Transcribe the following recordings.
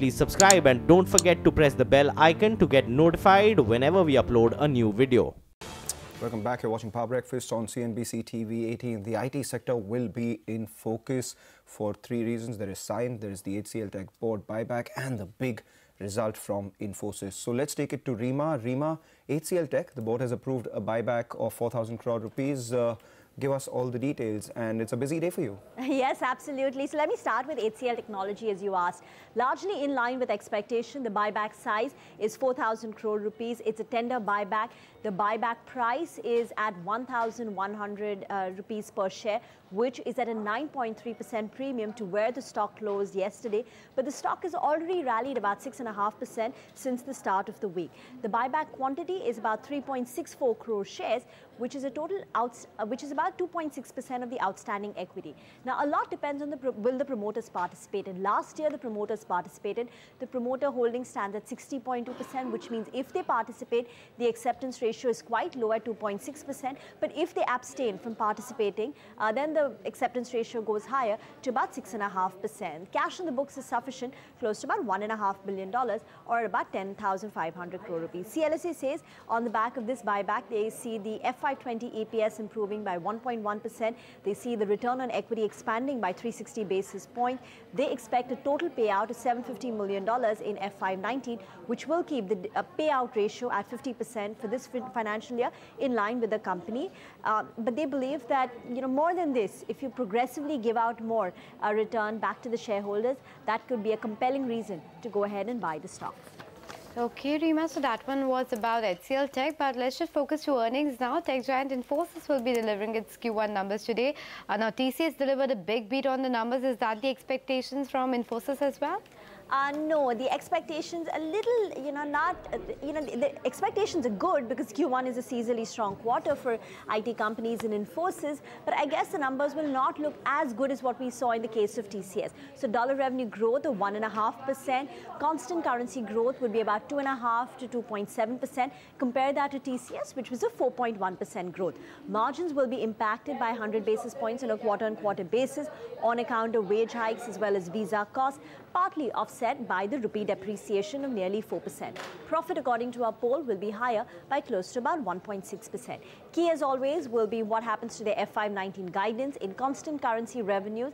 please subscribe and don't forget to press the bell icon to get notified whenever we upload a new video. Welcome back. You're watching Power Breakfast on CNBC TV18. The IT sector will be in focus for three reasons. There is Sign, there is the HCL Tech board buyback, and the big result from Infosys. So let's take it to Rima. Rima, HCL Tech, the board has approved a buyback of 4,000 crore rupees. Give us all the details, and it's a busy day for you. Yes, absolutely. So let me start with HCL Technology, as you asked. Largely in line with expectation, the buyback size is 4,000 crore rupees. It's a tender buyback. The buyback price is at 1,100 rupees per share, which is at a 9.3% premium to where the stock closed yesterday. But the stock has already rallied about 6.5% since the start of the week. The buyback quantity is about 3.64 crore shares, which is a total which is about 2.6% of the outstanding equity. Now, a lot depends on will the promoters participate. And last year, the promoters participated. The promoter holding stands at 60.2%, which means if they participate, the acceptance ratio is quite low at 2.6%. But if they abstain from participating, then the acceptance ratio goes higher to about 6.5%. Cash on the books is sufficient, close to about $1.5 billion, or about 10,500 crore rupees. CLSA says on the back of this buyback, they see the FY20 EPS improving by 1.1%. They see the return on equity expanding by 360 basis points. They expect a total payout of $750 million in FY19, which will keep the payout ratio at 50% for this financial year, in line with the company. But they believe that, more than this, if you progressively give out more return back to the shareholders, that could be a compelling reason to go ahead and buy the stock. Okay, Rima, so that one was about HCL Tech, but let's just focus to earnings now. Tech giant Infosys will be delivering its Q1 numbers today. Now, TCS delivered a big beat on the numbers. Is that the expectations from Infosys as well? No, the expectations a little, the expectations are good because Q1 is a seasonally strong quarter for IT companies in Infosys, but I guess the numbers will not look as good as what we saw in the case of TCS. So dollar revenue growth of 1.5%, constant currency growth would be about 2.5 to 2.7%. Compare that to TCS, which was a 4.1% growth. Margins will be impacted by 100 basis points on a quarter-on-quarter basis on account of wage hikes as well as visa costs, partly offset by the rupee depreciation of nearly 4%. Profit, according to our poll, will be higher by close to about 1.6%. Key, as always, will be what happens to the FY19 guidance. In constant currency revenues,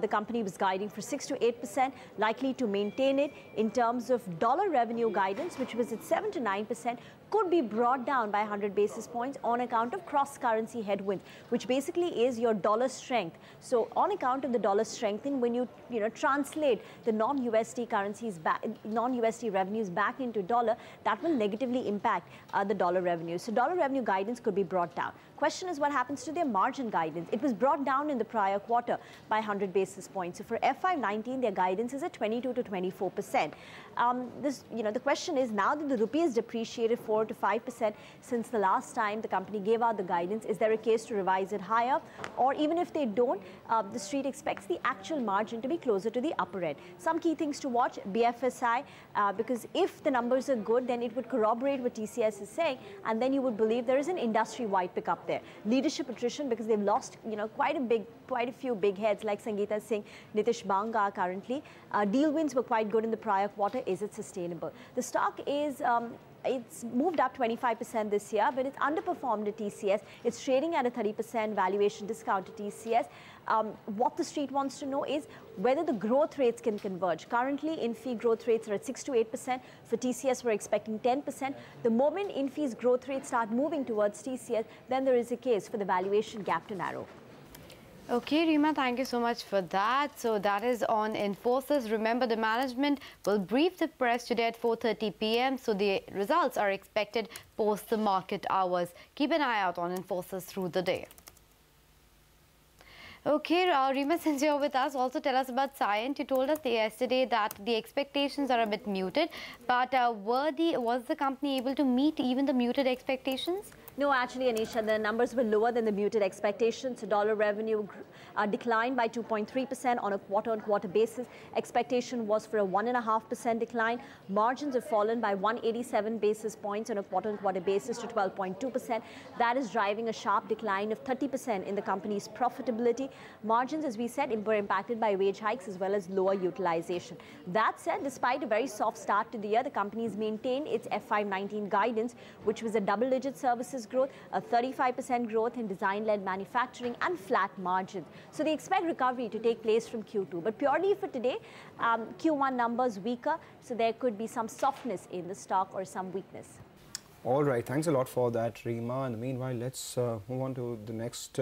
the company was guiding for 6 to 8%, likely to maintain it. In terms of dollar revenue guidance, which was at 7 to 9%, could be brought down by 100 basis points on account of cross-currency headwinds, which basically is your dollar strength. So on account of the dollar strengthening, when you translate the non-USD currencies back, non-USD revenues back into dollar, that will negatively impact the dollar revenue. So dollar revenue guidance could be brought down. Question is what happens to their margin guidance. It was brought down in the prior quarter by 100 basis points. So for FY19, their guidance is at 22 to 24%. The question is, now that the rupee is depreciated 4 to 5% since the last time the company gave out the guidance, is there a case to revise it higher? Or even if they don't, the street expects the actual margin to be closer to the upper end. Some key things to watch: BFSI, because if the numbers are good, then it would corroborate what TCS is saying, and then you would believe there is an industry-wide pickup there. Leadership attrition, because they've lost quite a few big heads like Sangeeta Singh, Nitish Banga currently. Deal wins were quite good in the prior quarter. Is it sustainable? The stock is it's moved up 25% this year, but it's underperformed at TCS. It's trading at a 30% valuation discount to TCS. What the street wants to know is whether the growth rates can converge. Currently, in-fee growth rates are at 6 to 8%. For TCS, we're expecting 10%. The moment in-fees growth rates start moving towards TCS, then there is a case for the valuation gap to narrow. Okay, Rima, thank you so much for that. So that is on Infosys. Remember, the management will brief the press today at 4:30 p.m. So the results are expected post the market hours. Keep an eye out on Infosys through the day. Okay, Rima, since you're with us, also tell us about Cyient. You told us yesterday that the expectations are a bit muted, but was the company able to meet even the muted expectations? No, actually, Anisha, the numbers were lower than the muted expectations. So dollar revenue declined by 2.3% on a quarter-on-quarter basis. Expectation was for a 1.5% decline. Margins have fallen by 187 basis points on a quarter-on-quarter basis to 12.2%. That is driving a sharp decline of 30% in the company's profitability. Margins, as we said, were impacted by wage hikes as well as lower utilization. That said, despite a very soft start to the year, the company has maintained its FY19 guidance, which was a double-digit services growth, a 35% growth in design-led manufacturing, and flat margins. So they expect recovery to take place from Q2. But purely for today, Q1 numbers weaker, so there could be some softness in the stock or some weakness. All right, thanks a lot for that, Reema. In the meanwhile, let's move on to the next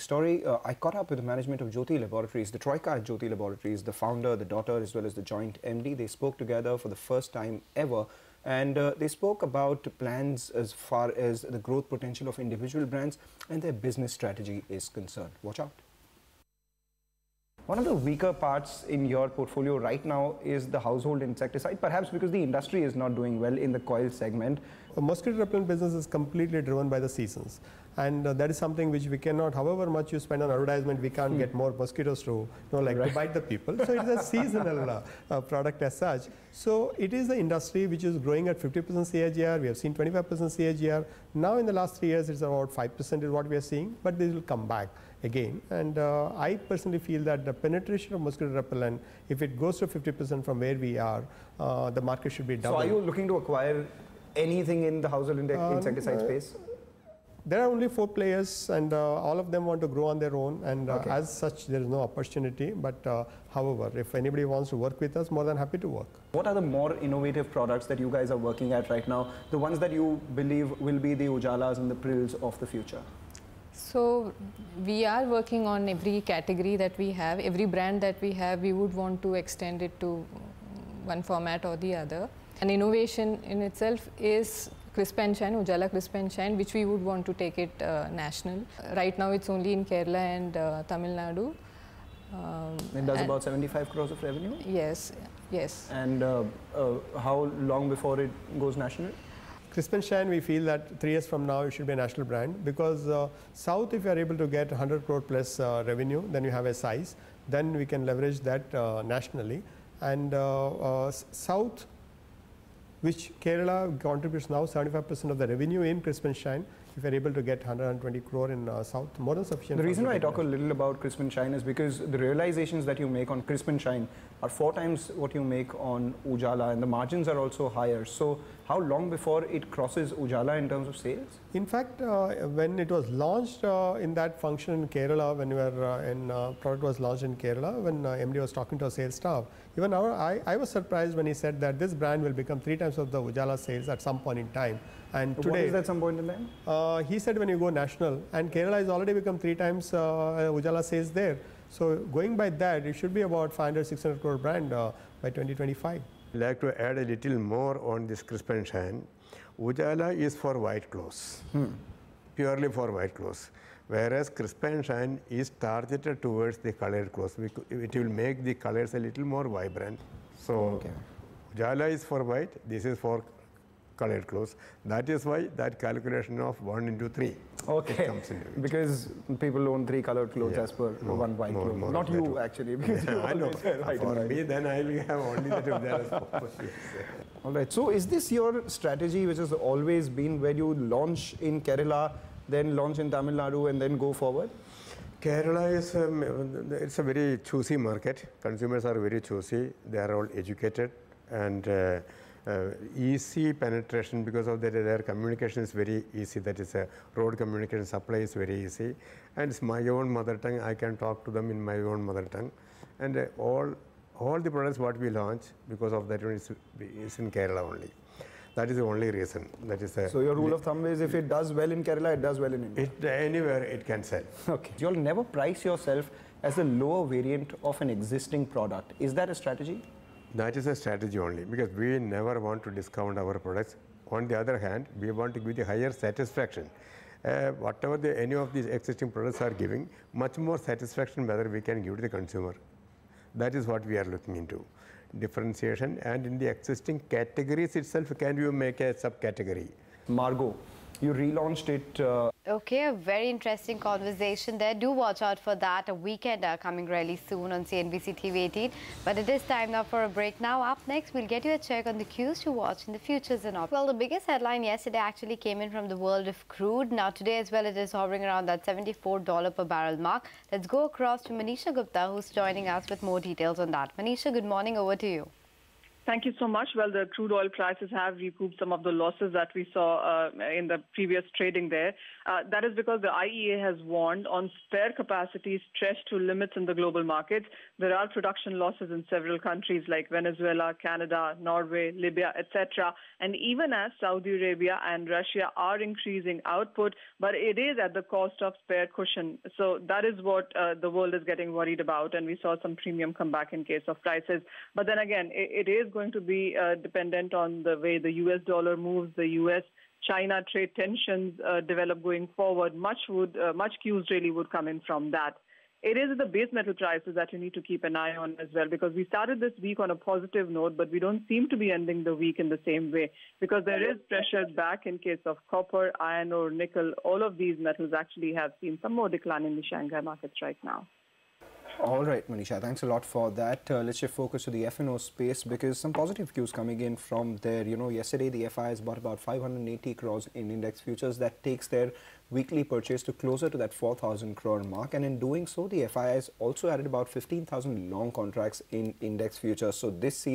story. I caught up with the management of Jyoti Laboratories, the Troika at Jyoti Laboratories, the founder, the daughter, as well as the joint MD. They spoke together for the first time ever. And they spoke about plans as far as the growth potential of individual brands and their business strategy is concerned. Watch out. One of the weaker parts in your portfolio right now is the household insecticide, perhaps because the industry is not doing well in the coil segment. The mosquito repellent business is completely driven by the seasons. And that is something which we cannot, however much you spend on advertisement, we can't get more mosquitoes to, to bite the people. So it is a seasonal product as such. So it is the industry which is growing at 50% CAGR. We have seen 25% CAGR. Now in the last 3 years, it's about 5% is what we are seeing, but this will come back again. And I personally feel that the penetration of mosquito repellent, if it goes to 50% from where we are, the market should be double. So are you looking to acquire anything in the household insecticide space? There are only 4 players, and all of them want to grow on their own, and as such there is no opportunity. But however, if anybody wants to work with us, more than happy to work. What are the more innovative products that you guys are working at right now, the ones that you believe will be the Ujalas and the Prills of the future? So we are working on every category that we have, every brand that we have. We would want to extend it to one format or the other. An innovation in itself is Crisp and Shine, Ujala Crisp and Shine, which we would want to take it national. Right now it's only in Kerala and Tamil Nadu. It does about 75 crores of revenue? Yes, yes. And how long before it goes national? Crisp and Shine, we feel that 3 years from now it should be a national brand, because South, if you are able to get 100 crore plus revenue, then you have a size, then we can leverage that nationally. And South, which Kerala contributes now 75% of the revenue in Crisp and Shine. If you're able to get 120 crore in South, more than sufficient. The reason why I talk a little about Crisp and Shine is because the realizations that you make on Crisp and Shine are 4 times what you make on Ujala, and the margins are also higher. So how long before it crosses Ujala in terms of sales? In fact, when it was launched in that function in Kerala, when we were product was launched in Kerala, when MD was talking to our sales staff, even I was surprised when he said that this brand will become 3 times of the Ujala sales at some point in time. And today, what is that some point in time? He said when you go national, and Kerala has already become 3 times Ujala sales there. So going by that, it should be about 500-600 crore brand by 2025. I'd like to add a little more on this Crisp and Shine. Ujala is for white clothes, purely for white clothes, whereas Crisp and Shine is targeted towards the colored clothes. It will make the colors a little more vibrant. So Ujala is for white, this is for colored clothes. That is why that calculation of 1 into 3 comes into it. Because people own 3 colored clothes as per 1 white clothes. Not you actually. Because I know. For me, then I will have only that Ujala. All right. So is this your strategy, which has always been where you launch in Kerala, then launch in Tamil Nadu, and then go forward? Kerala is it's a very choosy market. Consumers are very choosy. They are all educated and easy penetration because of that. Their communication is very easy. That is, road communication supply is very easy, and it's my own mother tongue. I can talk to them in my own mother tongue, and all the products what we launch because of that is in Kerala only. That is the only reason. That is so your rule of thumb is if it does well in Kerala, it does well in India. Anywhere it can sell. Okay. You'll never price yourself as a lower variant of an existing product. Is that a strategy? That is a strategy only, because we never want to discount our products. On the other hand, we want to give the higher satisfaction. Whatever any of these existing products are giving, much more satisfaction whether we can give to the consumer. That is what we are looking into. Differentiation, and in the existing categories itself, can you make a subcategory? Margot. You relaunched it. Okay, a very interesting conversation there. Do watch out for that. A weekender coming really soon on CNBC TV18. But it is time now for a break. Now, up next, we'll get you a check on the cues to watch in the futures and options. Well, the biggest headline yesterday actually came in from the world of crude. Now, today as well, it is hovering around that $74 per barrel mark. Let's go across to Manisha Gupta, who's joining us with more details on that. Manisha, good morning. Over to you. Thank you so much. Well, the crude oil prices have recouped some of the losses that we saw in the previous trading there. That is because the IEA has warned on spare capacity stretched to limits in the global markets. There are production losses in several countries like Venezuela, Canada, Norway, Libya, etc. And even as Saudi Arabia and Russia are increasing output, but it is at the cost of spare cushion. So that is what the world is getting worried about. And we saw some premium come back in case of prices. But then again, it is going to be dependent on the way the US dollar moves, the US-China trade tensions develop going forward. Much cues really would come in from that. It is the base metal prices that you need to keep an eye on as well, because we started this week on a positive note, but we don't seem to be ending the week in the same way, because there is pressure back in case of copper, iron ore, nickel. All of these metals actually have seen some more decline in the Shanghai markets right now. All right, Manisha, thanks a lot for that. Let's shift focus to the F&O space, because some positive cues coming in from there. You know, yesterday the FIs bought about 580 crores in index futures. That takes their weekly purchase to closer to that 4,000 crore mark. And in doing so, the FIs also added about 15,000 long contracts in index futures. So this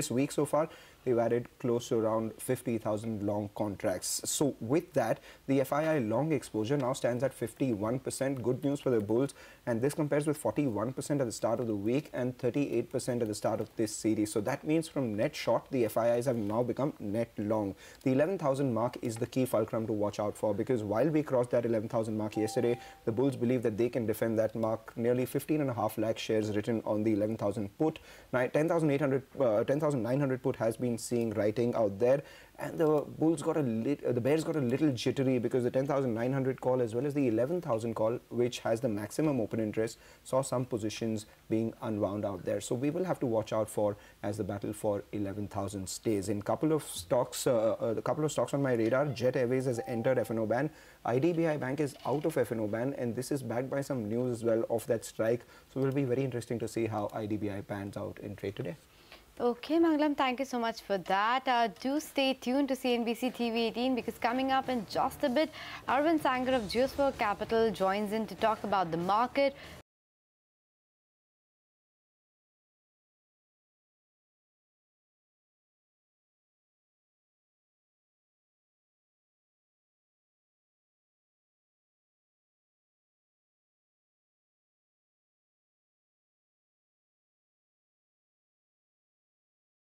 week so far, they've added close to around 50,000 long contracts. So with that, the FII long exposure now stands at 51%. Good news for the bulls. And this compares with 41% at the start of the week and 38% at the start of this series. So that means from net short, the FIIs have now become net long. The 11,000 mark is the key fulcrum to watch out for, because while we crossed that 11,000 mark yesterday, the bulls believe that they can defend that mark. Nearly 15.5 lakh shares written on the 11,000 put. Now, 10,900 put has been seeing writing out there. And the bulls got the bears got a little jittery, because the 10,900 call as well as the 11,000 call, which has the maximum open interest, saw some positions being unwound out there. So we will have to watch out for as the battle for 11,000 stays. In couple of stocks, on my radar, Jet Airways has entered F&O ban. IDBI Bank is out of F&O ban, and this is backed by some news as well of that strike. So it will be very interesting to see how IDBI pans out in trade today. Okay, Mangalam, thank you so much for that. Do stay tuned to CNBC TV18, because coming up in just a bit, Arvind Sanger of Geosphere Capital joins in to talk about the market,